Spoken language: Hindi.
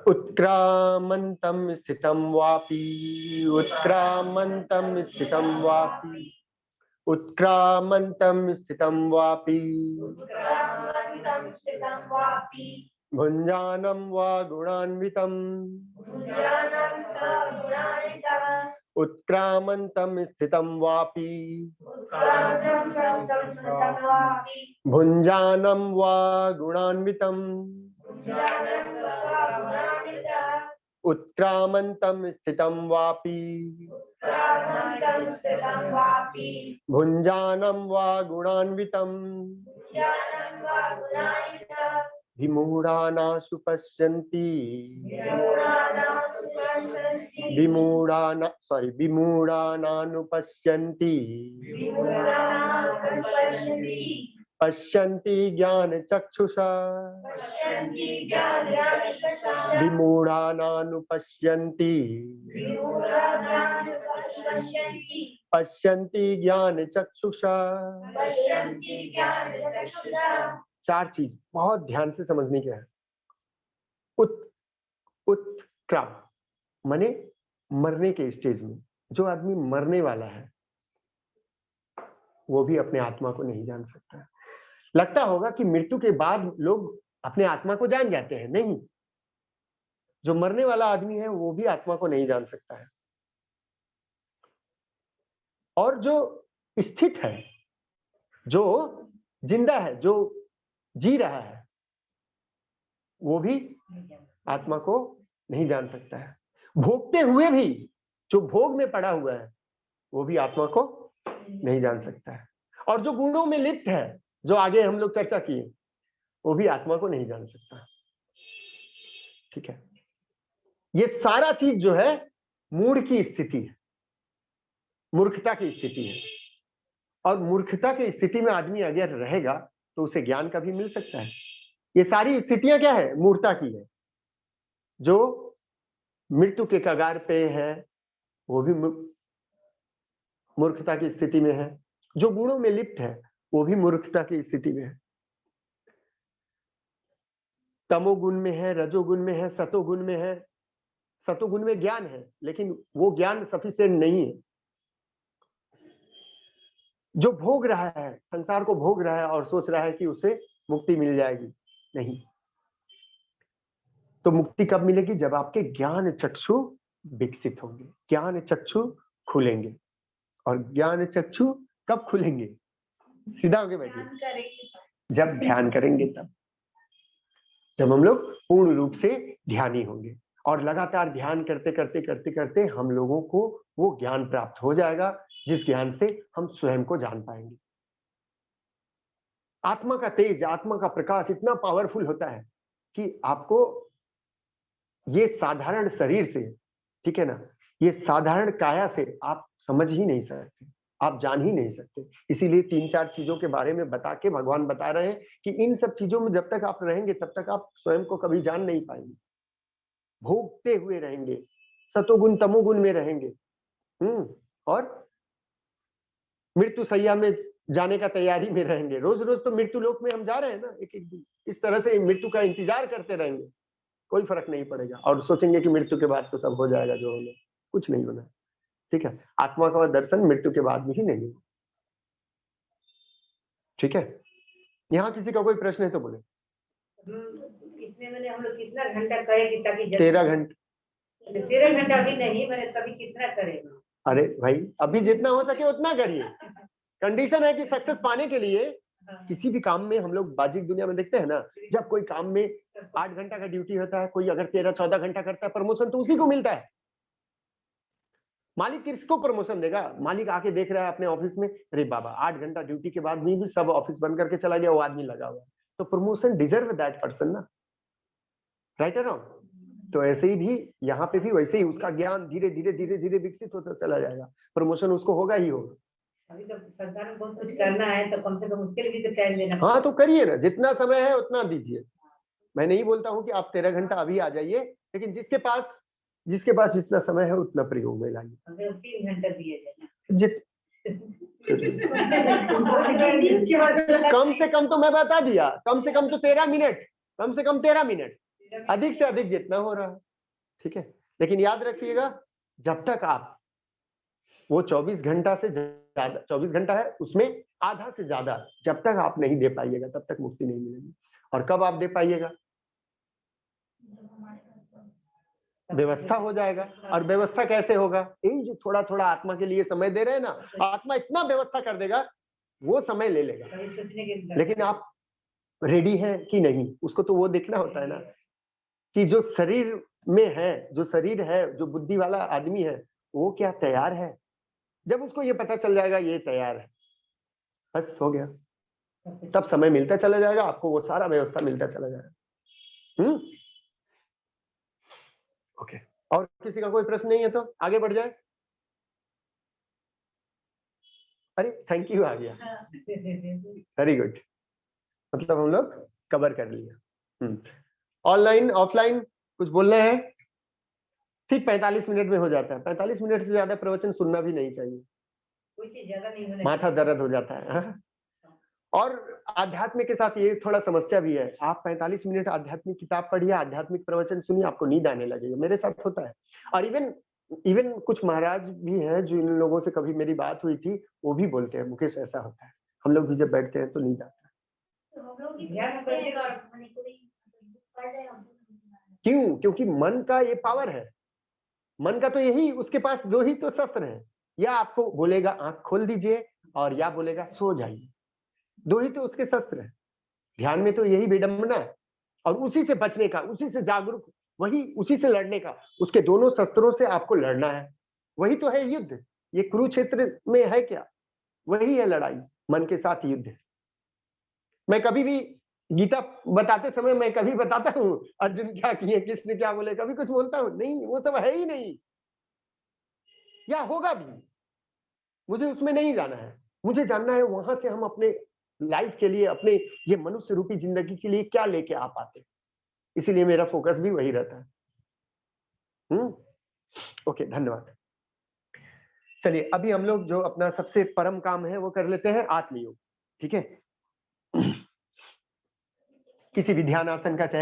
उत्क्रामन्तं स्थितं वापि, उत्क्रामन्तं स्थितं वापि, उत्क्रामन्तं स्थितं वापि, भुञ्जानं वा गुणान्वितम्, उत्क्रामन्तं स्थितं वापि, भुञ्जानं वा गुणान्वितम्, उत्क्रामन्तं स्थितं वापि, भुञ्जानं वा गुणान्वितम्, विमूढानासु पश्यन्ति, विमूढानानुपश्यन्ति, पश्यन्ति ज्ञानचक्षुषा, विमूढानानुपश्यन्ति, पश्यन्ति ज्ञानचक्षुषा। चार चीज बहुत ध्यान से समझने की है। उत्क्राम माने मरने के स्टेज में जो आदमी मरने वाला है वो भी अपने आत्मा को नहीं जान सकता। लगता होगा कि मृत्यु के बाद लोग अपने आत्मा को जान जाते हैं, नहीं। जो मरने वाला आदमी है वो भी आत्मा को नहीं जान सकता है। और जो स्थित है, जो जिंदा है, जो जी रहा है, वो भी आत्मा को नहीं जान सकता है। भोगते हुए भी जो भोग में पड़ा हुआ है वो भी आत्मा को नहीं जान सकता है। और जो गुणों में लिप्त है, जो आगे हम लोग चर्चा किए, वो भी आत्मा को नहीं जान सकता। ठीक है, ये सारा चीज जो है मूढ़ की स्थिति है, मूर्खता की स्थिति है। और मूर्खता की स्थिति में आदमी अगर रहेगा तो उसे ज्ञान कभी मिल सकता है। ये सारी स्थितियां क्या है? मूर्खता की है। जो मृत्यु के कगार पे है वो भी मूर्खता की स्थिति में है। जो गुणों में लिप्त है वो भी मूर्खता की स्थिति में है। तमोगुण में है, रजोगुण में है, सतोगुण में है। सतोगुण में ज्ञान है लेकिन वो ज्ञान सफिशिएंट नहीं है। जो भोग रहा है, संसार को भोग रहा है और सोच रहा है कि उसे मुक्ति मिल जाएगी, नहीं। तो मुक्ति कब मिलेगी? जब आपके ज्ञान चक्षु विकसित होंगे, ज्ञान चक्षु खुलेंगे। और ज्ञान चक्षु कब खुलेंगे? सीधा होके बैठिए, जब ध्यान करेंगे तब। जब हम लोग पूर्ण रूप से ध्यानी होंगे और लगातार ध्यान करते करते करते करते हम लोगों को वो ज्ञान प्राप्त हो जाएगा जिस ज्ञान से हम स्वयं को जान पाएंगे। आत्मा का तेज, आत्मा का प्रकाश इतना पावरफुल होता है कि आपको ये साधारण शरीर से, ठीक है ना, ये साधारण काया से आप समझ ही नहीं सकते, आप जान ही नहीं सकते। इसीलिए 3-4 चीजों के बारे में बता के भगवान बता रहे हैं कि इन सब चीजों में जब तक आप रहेंगे तब तक आप स्वयं को कभी जान नहीं पाएंगे। भोगते हुए रहेंगे, सतोगुण तमोगुण में रहेंगे। और मृत्यु सैया में जाने का तैयारी में रहेंगे। रोज रोज तो मृत्यु लोक में हम जा रहे हैं ना, एक एक दिन। इस तरह से मृत्यु का इंतजार करते रहेंगे, कोई फर्क नहीं पड़ेगा। और सोचेंगे कि मृत्यु के बाद तो सब हो जाएगा जो होना, कुछ नहीं होना। ठीक है, आत्मा का दर्शन मृत्यु के बाद भी नहीं होगा। ठीक है, यहाँ किसी का कोई प्रश्न है तो बोले। इसमें मैंने हम लोग कितना घंटा करेंगे ताकि 13 घंटे। 13 घंटा भी नहीं, मैंने तभी कितना करेगा? अरे भाई, अभी जितना हो सके उतना करिए। कंडीशन है कि सक्सेस पाने के लिए किसी भी काम में, हम लोग बाजिक दुनिया में देखते हैं ना, जब कोई काम में 8 घंटा का ड्यूटी होता है, कोई अगर 13-14 घंटा करता है, प्रमोशन तो उसी को मिलता है। मालिक किसको प्रमोशन देगा? मालिक आके देख रहा है अपने ऑफिस में, अरे बाबा 8 घंटा ड्यूटी के बाद भी सब ऑफिस बंद करके चला गया, वो आदमी लगा हुआ है, तो प्रमोशन डिजर्व दैट पर्सन ना, राइट और रॉन्ग? तो ऐसे ही भी यहाँ पे भी वैसे ही उसका ज्ञान धीरे धीरे धीरे धीरे विकसित होता चला जाएगा, प्रमोशन उसको होगा ही होगा। अभी तो संसार में बहुत कुछ करना है, तो कम से कम उसके लिए भी तो टाइम देना। हाँ तो करिए ना, जितना समय है उतना दीजिए। मैं नहीं बोलता हूँ कि आप 13 घंटा अभी आ जाइए, लेकिन जिसके पास जितना समय है उतना प्रयोग में लाइए। 3 घंटा दिए कम से कम तो मैं बता दिया, कम से कम तो 13 मिनट, कम से कम 13 मिनट। अधिक से अधिक जितना हो रहा है, ठीक है। लेकिन याद रखिएगा, जब तक आप वो 24 घंटा से ज्यादा, 24 घंटा है उसमें आधा से ज्यादा जब तक आप नहीं दे पाइएगा तब तक मुक्ति नहीं मिलेगी। और कब आप दे पाइएगा? व्यवस्था हो जाएगा। और व्यवस्था कैसे होगा? यही जो थोड़ा थोड़ा आत्मा के लिए समय दे रहे हैं ना, आत्मा इतना व्यवस्था कर देगा, वो समय ले लेगा। लेकिन आप रेडी हैं कि नहीं, उसको तो वो देखना होता है ना, कि जो शरीर में है, जो शरीर है, जो बुद्धि वाला आदमी है, वो क्या तैयार है? जब उसको ये पता चल जाएगा ये तैयार है, बस हो गया। तब समय मिलता चला जाएगा आपको, वो सारा व्यवस्था मिलता चला जाएगा। ओके, और किसी का कोई प्रश्न नहीं है तो आगे बढ़ जाए। अरे थैंक यू, आ गया, वेरी गुड। मतलब हम लोग कवर कर लिया। ऑनलाइन ऑफलाइन कुछ बोलना है? ठीक 45 मिनट में हो जाता है। 45 मिनट से ज्यादा प्रवचन सुनना भी नहीं चाहिए, कोई चीज ज्यादा नहीं होना माथा दर्द हो जाता है। हाँ? और आध्यात्मिक के साथ ये थोड़ा समस्या भी है। आप 45 मिनट आध्यात्मिक किताब पढ़िए, आध्यात्मिक प्रवचन सुनिए, आपको नींद आने लगेगा। मेरे साथ होता है। और इवन कुछ महाराज भी हैं जो इन लोगों से कभी मेरी बात हुई थी, वो भी बोलते हैं मुकेश ऐसा होता है, हम लोग भी जब बैठते हैं तो नींद आता है। क्यों? क्योंकि मन का ये पावर है। मन का तो यही, उसके पास दो ही तो शस्त्र हैं, या आपको बोलेगा आंख खोल दीजिए, और या बोलेगा सो जाइए। दो ही तो उसके शस्त्र हैं। ध्यान में तो यही विडंबना है, और उसी से बचने का, उसी से जागरूक, वही उसी से लड़ने का, उसके दोनों शस्त्रों से आपको लड़ना है। वही तो है युद्ध। ये कुरुक्षेत्र में है क्या? वही है लड़ाई, मन के साथ युद्ध है। मैं कभी भी गीता बताते समय मैं कभी बताता हूँ अर्जुन क्या किए, कृष्ण क्या बोले, कभी कुछ बोलता हूँ? नहीं, वो सब है ही नहीं, या होगा भी। मुझे उसमें नहीं जाना है। मुझे जानना है वहां से हम अपने लाइफ के लिए, अपने ये मनुष्य रूपी जिंदगी के लिए क्या लेके आ पाते। इसीलिए मेरा फोकस भी वही रहता है। ओके, धन्यवाद। चलिए अभी हम लोग जो अपना सबसे परम काम है वो कर लेते हैं, आत्मयोग। ठीक है, किसी भी ध्यान आसन का चयन